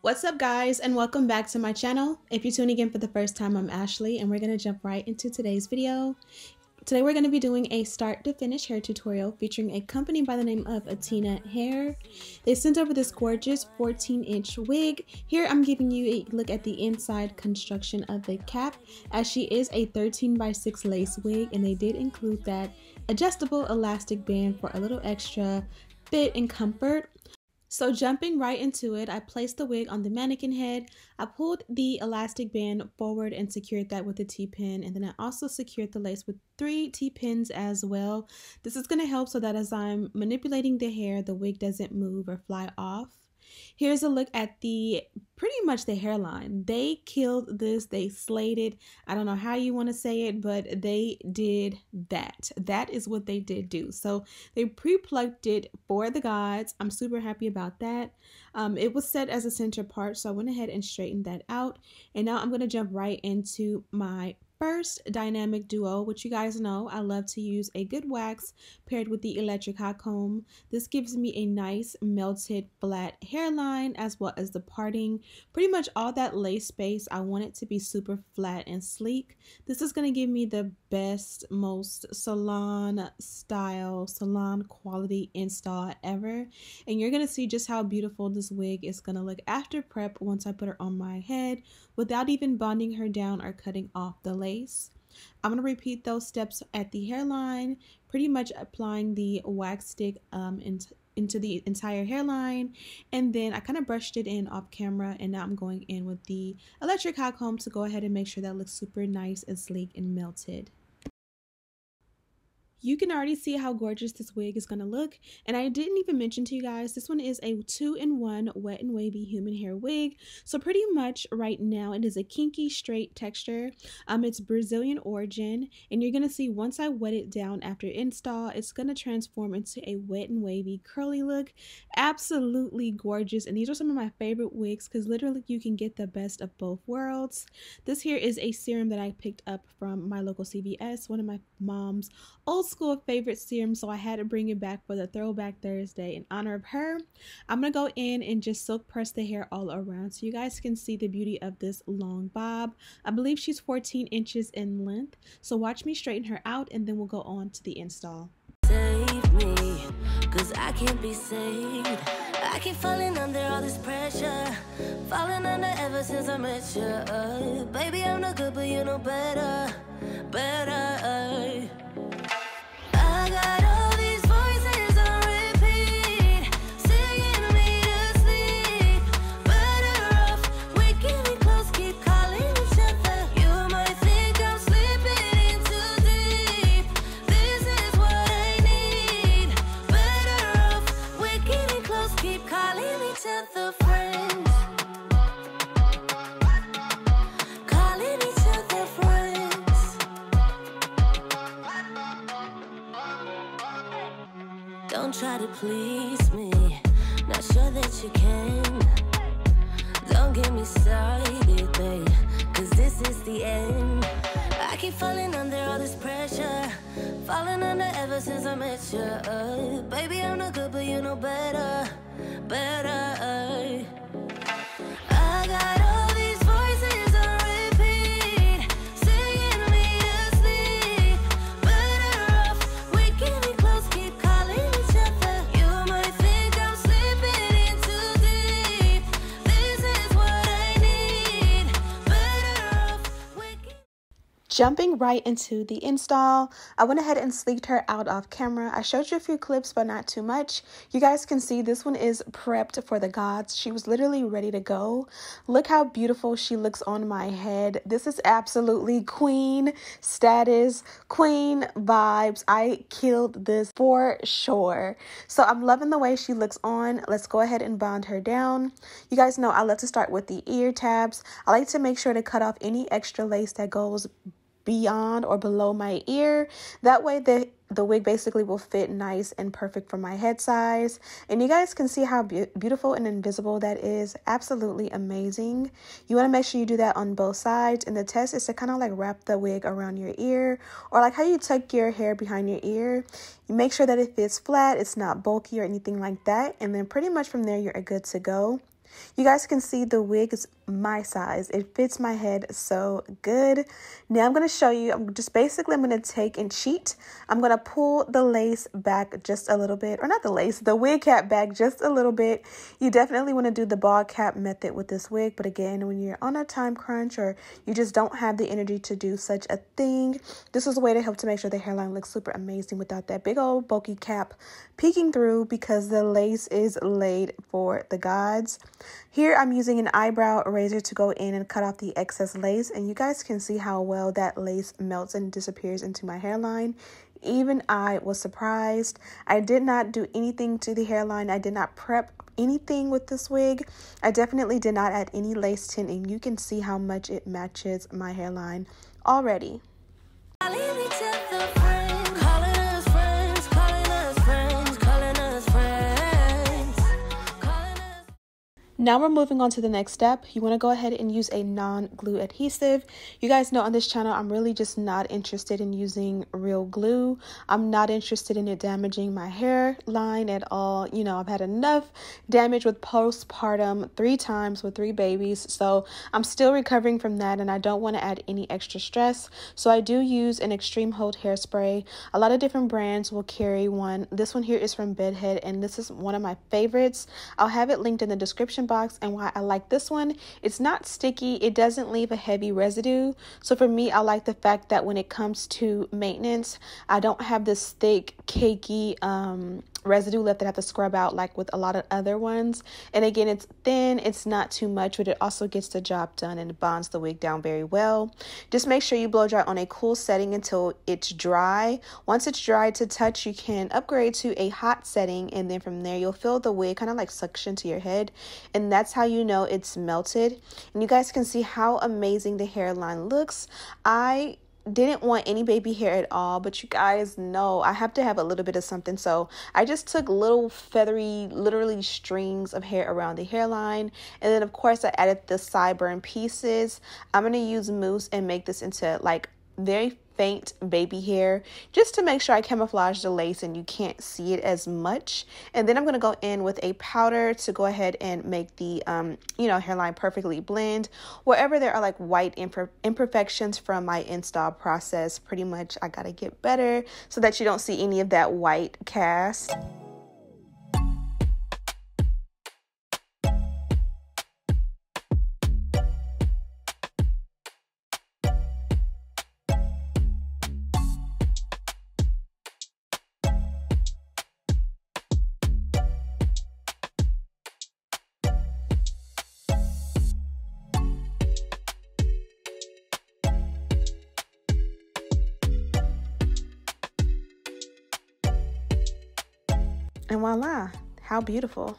What's up, guys, and welcome back to my channel. If you're tuning in for the first time, I'm Ashley, and we're going to jump right into today's video. Today we're going to be doing a start to finish hair tutorial featuring a company by the name of Atina hair. They sent over this gorgeous 14-inch wig. Here I'm giving you a look at the inside construction of the cap, as she is a 13x6 lace wig, and they did include that adjustable elastic band for a little extra fit and comfort. So jumping right into it, I placed the wig on the mannequin head. I pulled the elastic band forward and secured that with a T-pin, and then I also secured the lace with 3 T-pins as well. This is going to help so that as I'm manipulating the hair, the wig doesn't move or fly off. Here's a look at pretty much the hairline. They killed this. They slayed it. I don't know how you want to say it, but they did that. That is what they did do. So they pre-plucked it for the gods. I'm super happy about that. It was set as a center part, so I went ahead and straightened that out. And now I'm going to jump right into my first dynamic duo, which you guys know I love to use a good wax paired with the electric hot comb. This gives me a nice melted flat hairline, as well as the parting. Pretty much all that lace space, I want it to be super flat and sleek. This is going to give me the best, most salon style, salon quality install ever. And you're going to see just how beautiful this wig is going to look after prep once I put her on my head without even bonding her down or cutting off the lace. I'm going to repeat those steps at the hairline, pretty much applying the wax stick into the entire hairline, and then I kind of brushed it in off camera, and now I'm going in with the electric hot comb to go ahead and make sure that looks super nice and sleek and melted. You can already see how gorgeous this wig is going to look, and I didn't even mention to you guys, this one is a 2-in-1 wet and wavy human hair wig. So pretty much right now it is a kinky straight texture. It's Brazilian origin, and you're going to see once I wet it down after install, it's going to transform into a wet and wavy curly look. Absolutely gorgeous, and these are some of my favorite wigs because literally you can get the best of both worlds. This here is a serum that I picked up from my local CVS, one of my mom's old school favorite serum, so I had to bring it back for the Throwback Thursday in honor of her. I'm gonna go in and just silk press the hair all around so you guys can see the beauty of this long bob. I believe she's 14 inches in length, so watch me straighten her out and then we'll go on to the install. Save me, cause I can't be saved. I keep falling under all this pressure, falling under ever since I met you. Baby, I'm no good, but you know better, better. I got all these voices on repeat, singing me to sleep. Better off waking me close, keep calling each other. You might think I'm slipping in too deep. This is what I need. Better off waking me close, keep calling each other friends. Calling each other friends. Don't try to please me, not sure that you can. Don't get me started, babe, cause this is the end. I keep falling under all this pressure, falling under ever since I met you. Baby, I'm no good, but you know better, better. I got all these voices on repeat, singing me to sleep. Better off waking me close, keep calling each other. You might think I'm slipping in too deep. This is what I need. Better off waking. Jumping right into the install, I went ahead and sleeked her out off camera. I showed you a few clips, but not too much. You guys can see this one is prepped for the gods. She was literally ready to go. Look how beautiful she looks on my head. This is absolutely queen status, queen vibes. I killed this for sure. So I'm loving the way she looks on. Let's go ahead and bond her down. You guys know I love to start with the ear tabs. I like to make sure to cut off any extra lace that goes beyond or below my ear. That way the wig basically will fit nice and perfect for my head size. And you guys can see how beautiful and invisible that is. Absolutely amazing. You want to make sure you do that on both sides. And the test is to kind of like wrap the wig around your ear, or like how you tuck your hair behind your ear. You make sure that it fits flat, it's not bulky or anything like that. And then pretty much from there, you're good to go. You guys can see the wig is my size. It fits my head so good. Now I'm going to show you, I'm going to take and cheat. I'm going to pull the lace back just a little bit, or not the lace, the wig cap back just a little bit. You definitely want to do the ball cap method with this wig, but again, when you're on a time crunch or you just don't have the energy to do such a thing, this is a way to help to make sure the hairline looks super amazing without that big old bulky cap peeking through, because the lace is laid for the gods. Here I'm using an eyebrow eraser to go in and cut off the excess lace, and you guys can see how well that lace melts and disappears into my hairline. Even I was surprised. I did not do anything to the hairline. I did not prep anything with this wig. I definitely did not add any lace tint, and you can see how much it matches my hairline already. Now we're moving on to the next step. You want to go ahead and use a non-glue adhesive. You guys know on this channel, I'm really just not interested in using real glue. I'm not interested in it damaging my hairline at all. You know, I've had enough damage with postpartum 3 times with 3 babies. So I'm still recovering from that, and I don't want to add any extra stress. So I do use an extreme hold hairspray. A lot of different brands will carry one. This one here is from Bedhead, and this is one of my favorites. I'll have it linked in the description box. And why I like this one, it's not sticky, it doesn't leave a heavy residue. So for me, I like the fact that when it comes to maintenance, I don't have this thick cakey residue left that I have to scrub out like with a lot of other ones. And again, it's thin, it's not too much, but it also gets the job done and bonds the wig down very well. Just make sure you blow dry on a cool setting until it's dry. Once it's dry to touch, you can upgrade to a hot setting, and then from there you'll feel the wig kind of like suction to your head, and that's how you know it's melted. And you guys can see how amazing the hairline looks. I didn't want any baby hair at all, but you guys know I have to have a little bit of something, so I just took little feathery, literally strings of hair around the hairline, and then of course I added the sideburn pieces. I'm going to use mousse and make this into like very faint baby hair, just to make sure I camouflage the lace and you can't see it as much. And then I'm going to go in with a powder to go ahead and make the hairline perfectly blend wherever there are like white imperfections from my install process. Pretty much I gotta get better so that you don't see any of that white cast. And voila, how beautiful.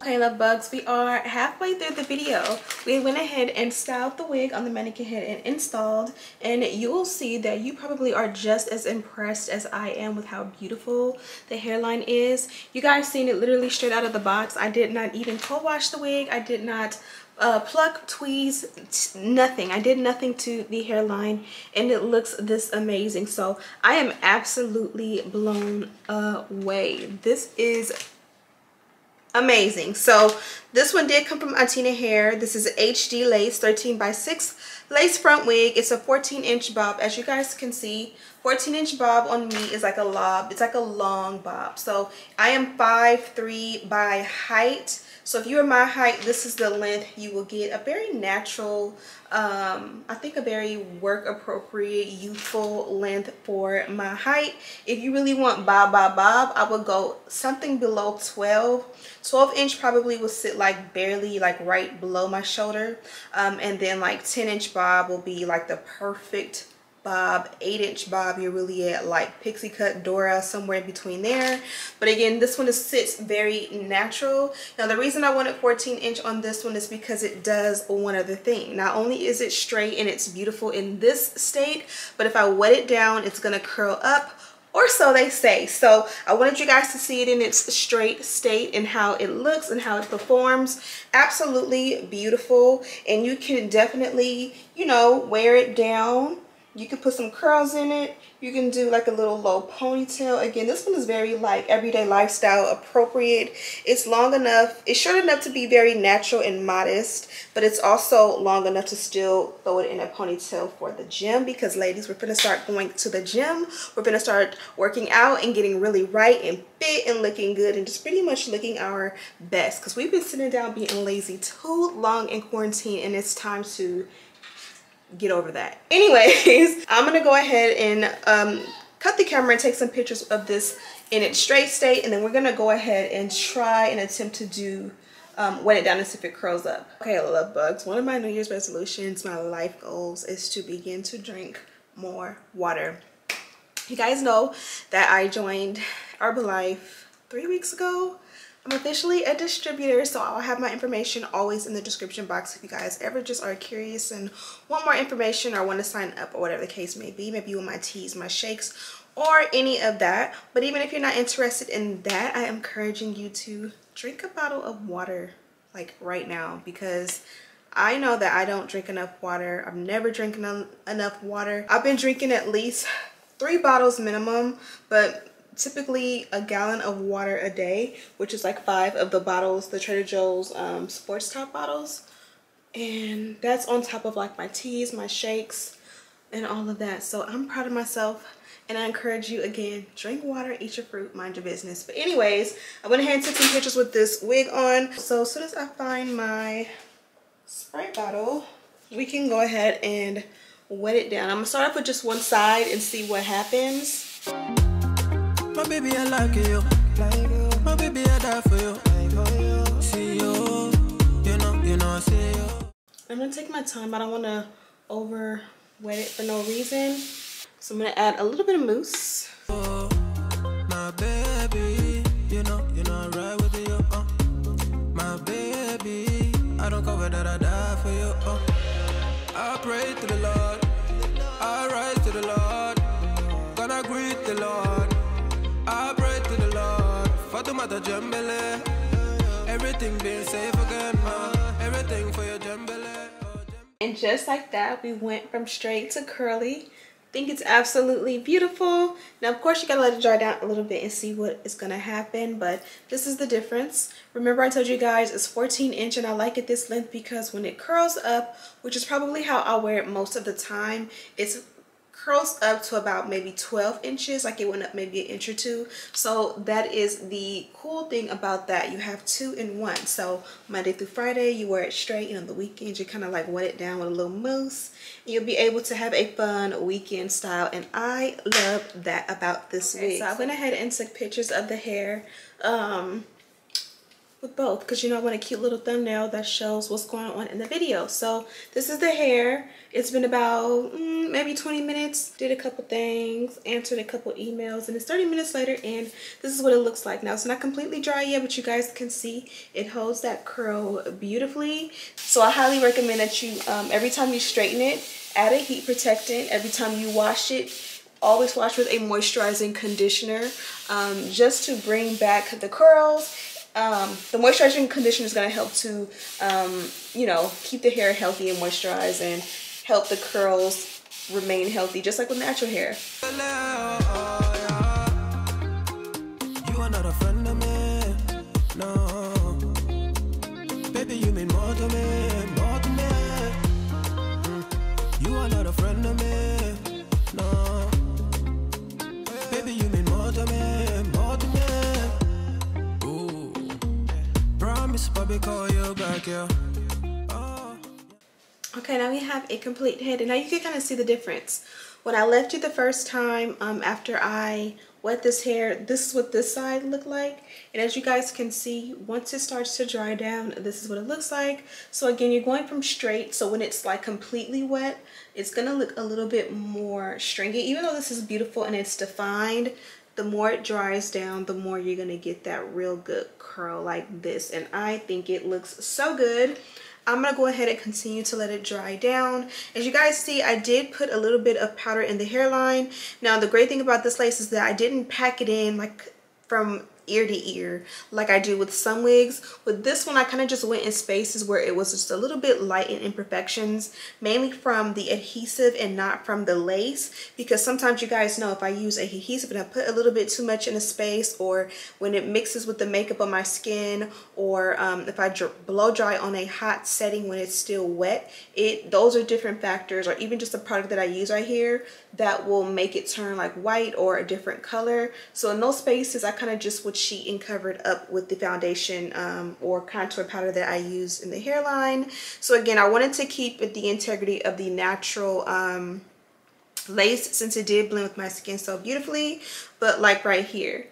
Okay, love bugs, we are halfway through the video. We went ahead and styled the wig on the mannequin head and installed, and you will see that you probably are just as impressed as I am with how beautiful the hairline is. You guys seen it literally straight out of the box. I did not even co-wash the wig. I did not pluck, tweeze, nothing. I did nothing to the hairline, and it looks this amazing. So I am absolutely blown away. This is amazing. So this one did come from Atina hair. This is HD lace 13x6 lace front wig. It's a 14-inch bob. As you guys can see, 14-inch bob on me is like a lob. It's like a long bob. So I am 5'3" by height. So if you are my height, this is the length you will get. A very natural, I think a very work appropriate, youthful length for my height. If you really want bob, I would go something below 12. 12-inch probably will sit like barely like right below my shoulder. And then like 10-inch bob will be like the perfect bob. 8-inch bob, you're really at like pixie cut Dora, somewhere in between there. But again, this one sits very natural. Now the reason I wanted 14-inch on this one is because it does one other thing. Not only is it straight and it's beautiful in this state, but if I wet it down, it's gonna curl up, or so they say. So I wanted you guys to see it in its straight state and how it looks and how it performs. Absolutely beautiful. And you can definitely, you know, wear it down. You can put some curls in it. You can do like a little low ponytail. Again, this one is very like everyday lifestyle appropriate. It's long enough, it's short enough to be very natural and modest, but it's also long enough to still throw it in a ponytail for the gym, because ladies, we're gonna start going to the gym. We're gonna start working out and getting really right and fit and looking good and just pretty much looking our best, because we've been sitting down being lazy too long in quarantine, and it's time to get over that. Anyways, I'm gonna go ahead and cut the camera and take some pictures of this in its straight state, and then we're gonna go ahead and try and attempt to do wet it down and see if it curls up. Okay, love bugs, one of my New Year's resolutions, my life goals, is to begin to drink more water. You guys know that I joined Herbalife 3 weeks ago. I'm officially a distributor, so I'll have my information always in the description box if you guys ever just are curious and want more information or want to sign up or whatever the case may be. Maybe you want my teas, my shakes, or any of that. But even if you're not interested in that, I am encouraging you to drink a bottle of water like right now, because I know that I don't drink enough water. I've never drinking enough water. I've been drinking at least 3 bottles minimum, but typically a gallon of water a day, which is like 5 of the bottles, the Trader Joe's sports top bottles, and that's on top of like my teas, my shakes, and all of that. So I'm proud of myself, and I encourage you, again, drink water, eat your fruit, mind your business. But anyways, I went ahead and took some pictures with this wig on. So as soon as I find my spray bottle, we can go ahead and wet it down. I'm gonna start off with just one side and see what happens. My baby, I like you. My baby, I die for you. See you, you know, see you. I'm gonna take my time. I don't want to over wet it for no reason. So I'm gonna add a little bit of mousse. Oh, my baby, you know, I ride with you. My baby, I don't cover that, I die for you. I pray to the Lord, I rise to the Lord, gonna greet the Lord. I pray to the Lord, Fatumata Jambele, everything being safe again, everything for your Jambele. And just like that, we went from straight to curly. I think it's absolutely beautiful. Now, of course, you gotta let it dry down a little bit and see what is gonna happen, but this is the difference. Remember, I told you guys it's 14" and I like it this length because when it curls up, which is probably how I wear it most of the time, it's curls up to about maybe 12 inches, like it went up maybe an inch or two. So that is the cool thing about that. You have 2 in 1. So Monday through Friday you wear it straight, and on the weekends you kind of like wet it down with a little mousse, and you'll be able to have a fun weekend style, and I love that about this wig. So I went ahead and took pictures of the hair with both, because you know I want a cute little thumbnail that shows what's going on in the video. So this is the hair. It's been about maybe 20 minutes. Did a couple things, answered a couple emails, and it's 30 minutes later, and this is what it looks like now. It's not completely dry yet, but you guys can see it holds that curl beautifully. So I highly recommend that you every time you straighten it, add a heat protectant. Every time you wash it, always wash with a moisturizing conditioner, just to bring back the curls. The moisturizing conditioner is going to help to, you know, keep the hair healthy and moisturized, and help the curls remain healthy, just like with natural hair. You are not a friend of me, no. Baby, you mean more to me, more to me. You are not a friend of me, no. Baby, you mean more to me, more to me. Ooh. Promise, Bobby, call you back, yeah. Okay, now we have a complete head, and now you can kind of see the difference. When I left you the first time, after I wet this hair, this is what this side looked like, and as you guys can see, once it starts to dry down, this is what it looks like. So again, you're going from straight, so when it's like completely wet, it's gonna look a little bit more stringy. Even though this is beautiful and it's defined, the more it dries down, the more you're gonna get that real good curl like this, and I think it looks so good. I'm gonna go ahead and continue to let it dry down. As you guys see, I did put a little bit of powder in the hairline. Now the great thing about this lace is that I didn't pack it in like from ear to ear like I do with some wigs. With this one, I kind of just went in spaces where it was just a little bit light in imperfections, mainly from the adhesive and not from the lace, because sometimes you guys know if I use adhesive and I put a little bit too much in a space, or when it mixes with the makeup on my skin, or if I blow dry on a hot setting when it's still wet, those are different factors, or even just the product that I use right here that will make it turn like white or a different color. So in those spaces, I kind of just would sheet and cover it up with the foundation or contour powder that I use in the hairline. So again, I wanted to keep the integrity of the natural lace, since it did blend with my skin so beautifully. But like right here,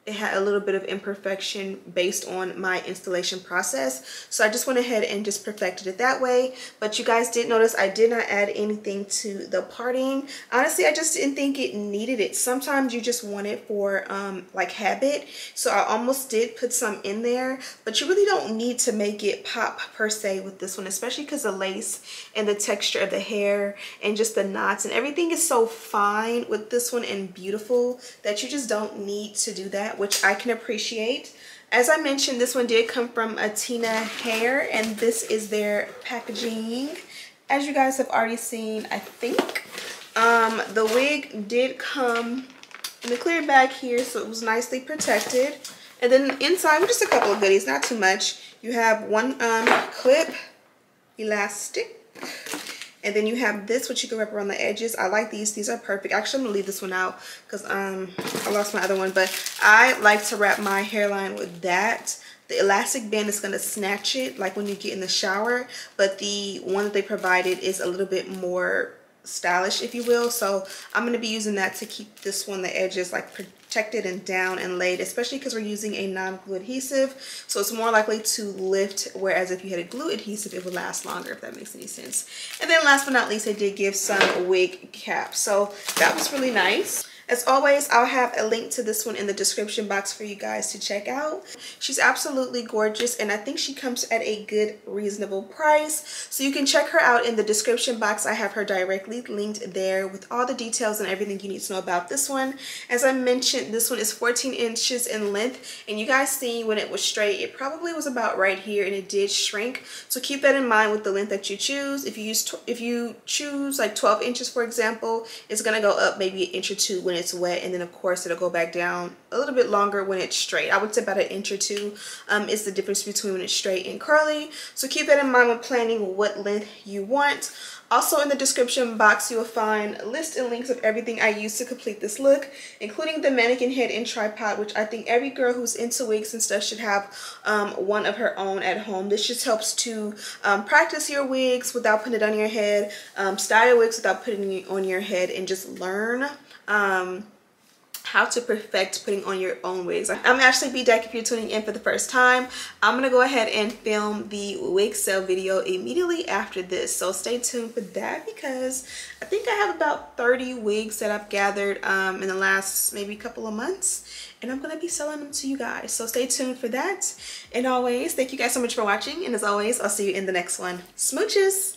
it had a little bit of imperfection based on my installation process, so I just went ahead and just perfected it that way. But you guys did notice I did not add anything to the parting. Honestly, I just didn't think it needed it. Sometimes you just want it for like habit, so I almost did put some in there, but you really don't need to make it pop per se with this one, especially because the lace and the texture of the hair and just the knots and everything is so fine with this one and beautiful that you just don't need to do that, which I can appreciate. As I mentioned, this one did come from Atina Hair, and this is their packaging. As you guys have already seen, I think. The wig did come in the clear bag here, so it was nicely protected. And then inside, with just a couple of goodies, not too much. You have one clip, elastic. And then you have this, which you can wrap around the edges. I like these. These are perfect. Actually, I'm going to leave this one out because I lost my other one. But I like to wrap my hairline with that. The elastic band is going to snatch it like when you get in the shower. But the one that they provided is a little bit more stylish, if you will. So I'm going to be using that to keep this one, the edges, like protected and down and laid, especially because we're using a non-glue adhesive, so it's more likely to lift, whereas if you had a glue adhesive it would last longer, if that makes any sense. And then last but not least, I did give some wig caps, so that was really nice. As always, I'll have a link to this one in the description box for you guys to check out. She's absolutely gorgeous, and I think she comes at a good, reasonable price. So you can check her out in the description box. I have her directly linked there with all the details and everything you need to know about this one. As I mentioned, this one is 14 inches in length, and you guys see when it was straight, it probably was about right here, and it did shrink. So keep that in mind with the length that you choose. If you choose like 12 inches, for example, it's gonna go up maybe an inch or two when it's wet, and then of course it'll go back down a little bit longer when it's straight. I would say about an inch or two is the difference between when it's straight and curly. So keep that in mind when planning what length you want. Also in the description box you will find a list and links of everything I use to complete this look, including the mannequin head and tripod, which I think every girl who's into wigs and stuff should have one of her own at home. This just helps to practice your wigs without putting it on your head, style your wigs without putting it on your head, and just learn how to perfect putting on your own wigs. I'm Ashley B. Deck. If you're tuning in for the first time, I'm gonna go ahead and film the wig sale video immediately after this, so stay tuned for that, because I think I have about 30 wigs that I've gathered in the last maybe couple of months, and I'm gonna be selling them to you guys, so stay tuned for that. And always, thank you guys so much for watching, and as always, I'll see you in the next one. Smooches!